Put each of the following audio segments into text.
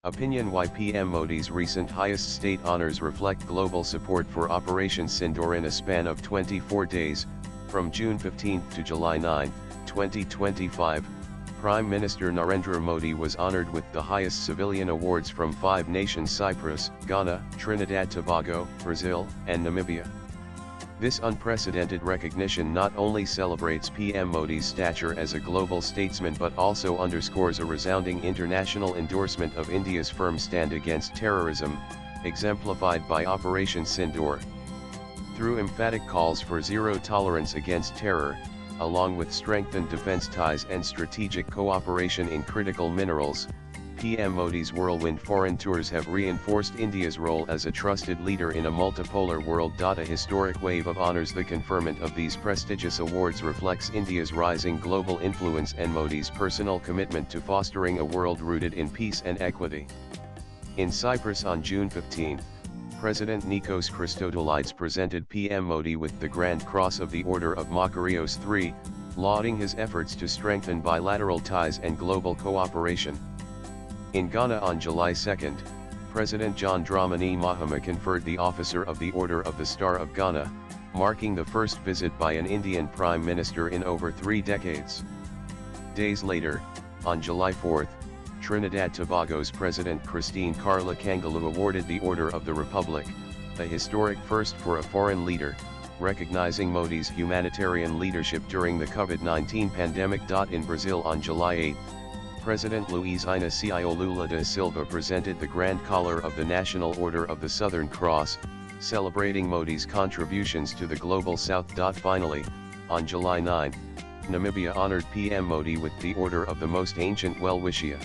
Opinion: why PM Modi's recent highest state honors reflect global support for Operation Sindoor in a span of 24 days, from June 15 to July 9, 2025. Prime Minister Narendra Modi was honored with the highest civilian awards from 5 nations: Cyprus, Ghana, Trinidad Tobago, Brazil, and Namibia. This unprecedented recognition not only celebrates PM Modi's stature as a global statesman but also underscores a resounding international endorsement of India's firm stand against terrorism, exemplified by Operation Sindoor. Through emphatic calls for zero tolerance against terror, along with strengthened defense ties and strategic cooperation in critical minerals, PM Modi's whirlwind foreign tours have reinforced India's role as a trusted leader in a multipolar world. A historic wave of honors. The conferment of these prestigious awards reflects India's rising global influence and Modi's personal commitment to fostering a world rooted in peace and equity. In Cyprus on June 15, President Nikos Christodoulides presented PM Modi with the Grand Cross of the Order of Makarios III, lauding his efforts to strengthen bilateral ties and global cooperation. In Ghana on July 2, President John Dramani Mahama conferred the Officer of the Order of the Star of Ghana, marking the first visit by an Indian Prime Minister in over 3 decades. Days later, on July 4, Trinidad Tobago's President Christine Carla Kangaloo awarded the Order of the Republic, a historic first for a foreign leader, recognizing Modi's humanitarian leadership during the COVID-19 pandemic. In Brazil on July 8, President Luiz Inácio Lula da Silva presented the Grand Collar of the National Order of the Southern Cross, celebrating Modi's contributions to the Global South. Finally, on July 9, Namibia honored PM Modi with the Order of the Most Ancient Welwishia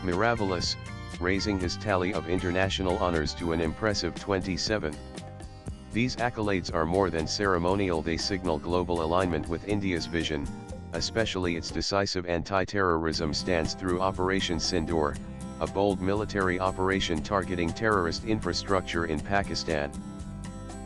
Mirabilis, raising his tally of international honors to an impressive 27. These accolades are more than ceremonial. They signal global alignment with India's vision, especially its decisive anti-terrorism stance through Operation Sindoor, a bold military operation targeting terrorist infrastructure in Pakistan.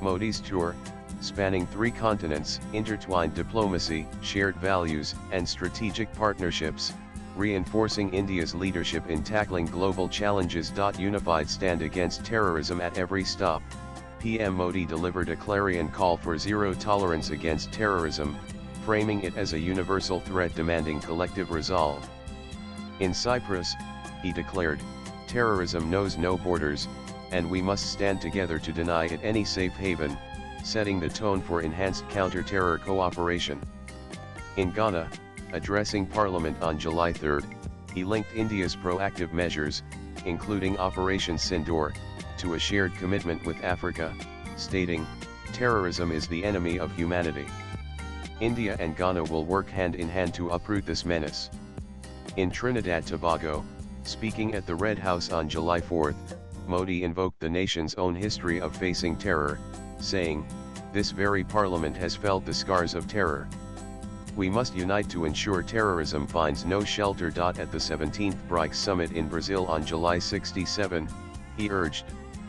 Modi's tour, spanning 3 continents, intertwined diplomacy, shared values, and strategic partnerships, reinforcing India's leadership in tackling global challenges. Unified stand against terrorism. At every stop, PM Modi delivered a clarion call for zero tolerance against terrorism, framing it as a universal threat demanding collective resolve. In Cyprus, he declared, "Terrorism knows no borders, and we must stand together to deny it any safe haven," setting the tone for enhanced counter-terror cooperation. In Ghana, addressing Parliament on July 3, he linked India's proactive measures, including Operation Sindoor, to a shared commitment with Africa, stating, "Terrorism is the enemy of humanity. India and Ghana will work hand in hand to uproot this menace." In Trinidad Tobago, speaking at the Red House on July 4, Modi invoked the nation's own history of facing terror, saying, "This very parliament has felt the scars of terror. We must unite to ensure terrorism finds no shelter." At the 17th BRICS Summit in Brazil on July 67, he urged,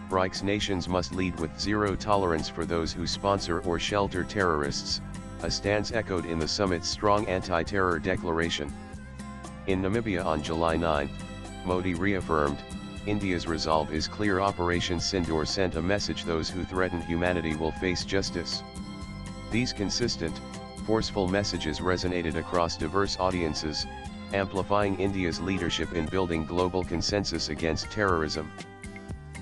"BRICS nations must lead with zero tolerance for those who sponsor or shelter terrorists," a stance echoed in the summit's strong anti-terror declaration. In Namibia on July 9, Modi reaffirmed, "India's resolve is clear. Operation Sindoor sent a message: those who threaten humanity will face justice." These consistent, forceful messages resonated across diverse audiences, amplifying India's leadership in building global consensus against terrorism.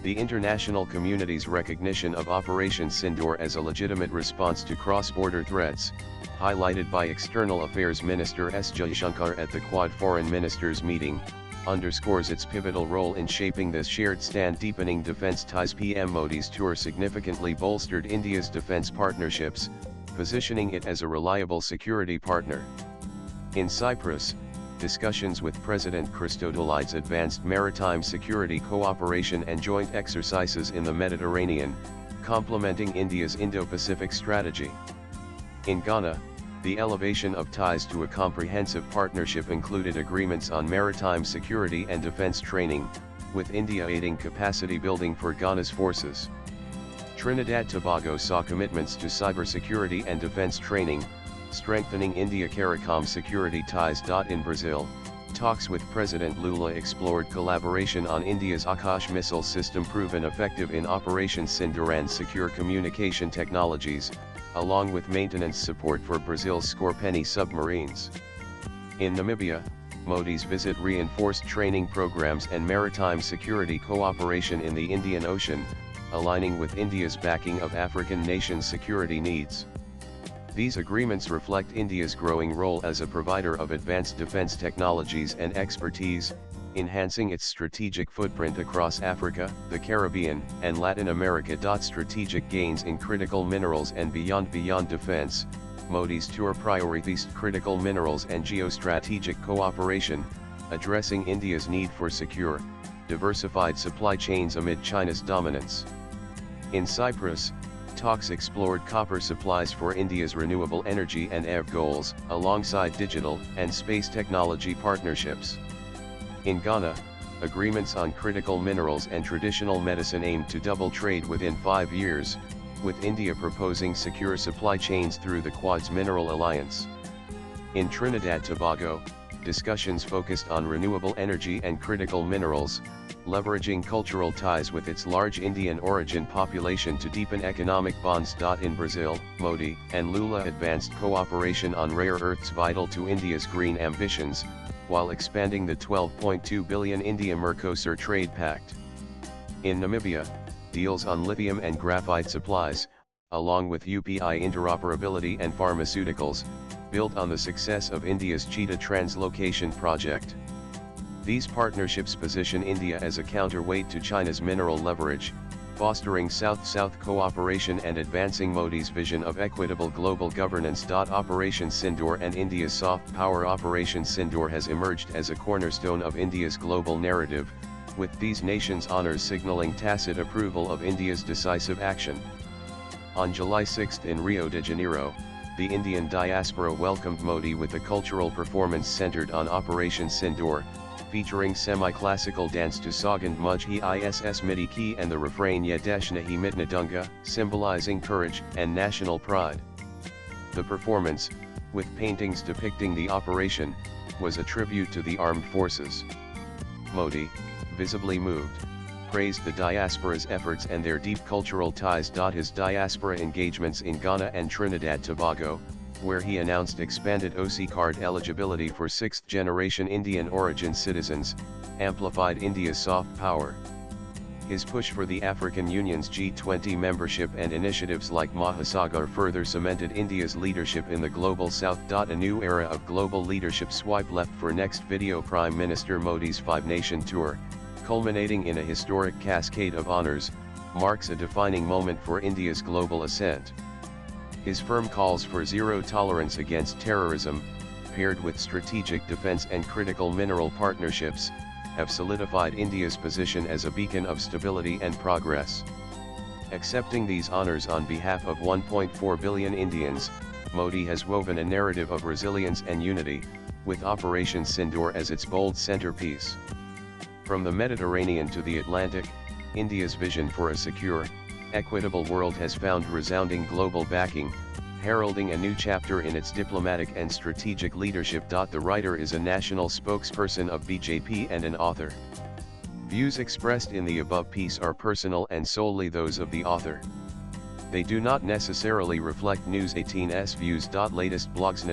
The international community's recognition of Operation Sindoor as a legitimate response to cross-border threats, highlighted by External Affairs Minister S. Jaishankar at the Quad Foreign Ministers meeting, underscores its pivotal role in shaping this shared stand. Deepening defense ties. PM Modi's tour significantly bolstered India's defense partnerships, positioning it as a reliable security partner. In Cyprus, discussions with President Christodoulides advanced maritime security cooperation and joint exercises in the Mediterranean, complementing India's Indo-Pacific strategy. In Ghana, the elevation of ties to a comprehensive partnership included agreements on maritime security and defense training, with India aiding capacity building for Ghana's forces. Trinidad Tobago saw commitments to cybersecurity and defense training, strengthening India-CARICOM security ties. In Brazil, Talks with President Lula explored collaboration on India's Akash missile system proven effective in Operation Sindoor and secure communication technologies, along with maintenance support for Brazil's Scorpeni submarines. In Namibia, Modi's visit reinforced training programs and maritime security cooperation in the Indian Ocean, aligning with India's backing of African nations' security needs. These agreements reflect India's growing role as a provider of advanced defense technologies and expertise, enhancing its strategic footprint across Africa, the Caribbean, and Latin America. Strategic gains in critical minerals and beyond defense, Modi's tour prioritized critical minerals and geostrategic cooperation, addressing India's need for secure, diversified supply chains amid China's dominance. In Cyprus, talks explored copper supplies for India's renewable energy and EV goals, alongside digital and space technology partnerships. In Ghana, agreements on critical minerals and traditional medicine aimed to double trade within 5 years, with India proposing secure supply chains through the Quad's Mineral Alliance. In Trinidad-Tobago, discussions focused on renewable energy and critical minerals, leveraging cultural ties with its large Indian origin population to deepen economic bonds. In Brazil, Modi and Lula advanced cooperation on rare earths vital to India's green ambitions, while expanding the $12.2 billion India-Mercosur trade pact. In Namibia, deals on lithium and graphite supplies, along with UPI interoperability and pharmaceuticals, built on the success of India's Cheetah Translocation project. These partnerships position India as a counterweight to China's mineral leverage, fostering South-South cooperation and advancing Modi's vision of equitable global governance. Operation Sindoor and India's soft power. Operation Sindoor has emerged as a cornerstone of India's global narrative, with these nations' honors signaling tacit approval of India's decisive action. On July 6 in Rio de Janeiro, the Indian diaspora welcomed Modi with a cultural performance centered on Operation Sindoor, featuring semi-classical dance to Sogand Mujhi Iss Midi Ki and the refrain Yedesh Nahi Mitna Dunga, symbolizing courage and national pride. The performance, with paintings depicting the operation, was a tribute to the armed forces. Modi, visibly moved, praised the diaspora's efforts and their deep cultural ties. His diaspora engagements in Ghana and Trinidad-Tobago, where he announced expanded OC card eligibility for sixth-generation Indian origin citizens, amplified India's soft power. His push for the African Union's G20 membership and initiatives like Mahasagar further cemented India's leadership in the Global South. A new era of global leadership. Swipe left for next video. Prime Minister Modi's five-nation tour, culminating in a historic cascade of honours, marks a defining moment for India's global ascent. His firm calls for zero tolerance against terrorism, paired with strategic defence and critical mineral partnerships, have solidified India's position as a beacon of stability and progress. Accepting these honours on behalf of 1.4 billion Indians, Modi has woven a narrative of resilience and unity, with Operation Sindoor as its bold centerpiece. From the Mediterranean to the Atlantic, India's vision for a secure, equitable world has found resounding global backing, heralding a new chapter in its diplomatic and strategic leadership. The writer is a national spokesperson of BJP and an author. Views expressed in the above piece are personal and solely those of the author. They do not necessarily reflect News 18's views. Latest blogs.